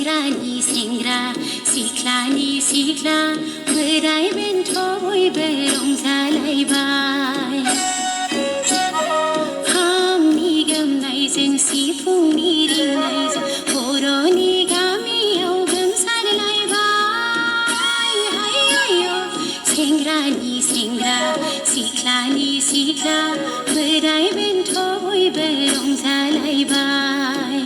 सेंग्रानि सेंग्रा सिख्लानि सिख्ला बोराय बेन्थ बयबो रंजालायबाय खामनि गोमनायजों सिफुंनि रिंनायजों बर'नि गामियाव गोमसारलायबाय हाययो सेंग्रानि सेंग्रा सिख्लानि सिख्ला बोराय बेन्थ बयबो रंजालायबाय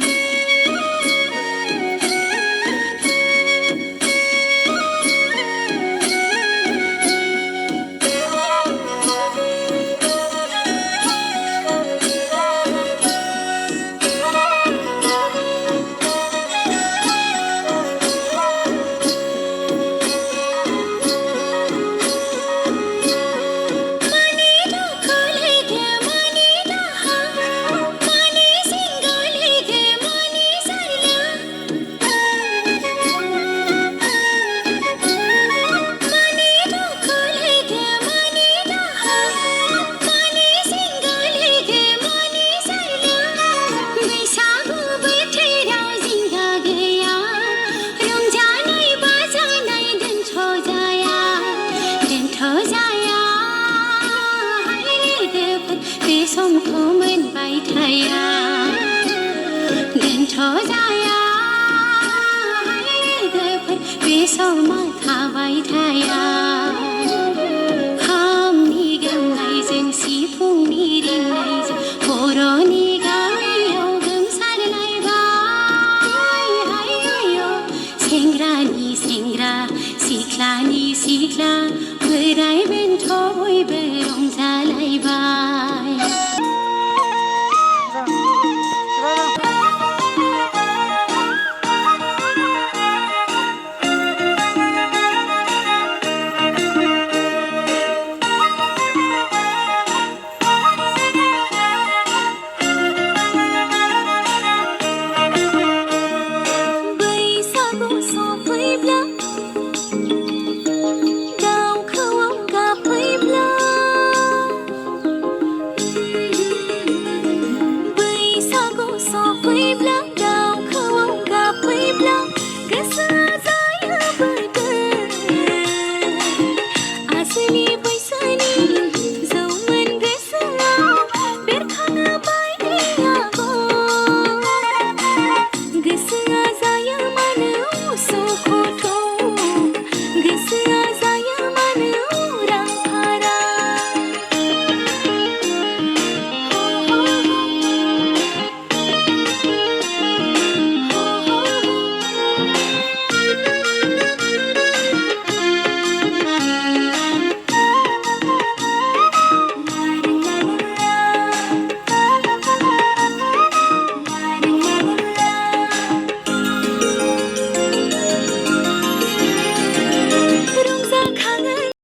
समखौ मोनबाय थाया दोनथ' जाया लोगोफोर बे समा थाबाय थाया खामनि गोमनायजों सिफुंनि रिंनायजों बर'नि गामियाव गोमसारलायबाय हाययो सेंग्रानि सेंग्रा सिख्लानि सिख्ला बोराय बेन्थ बयबो रंजालायबाय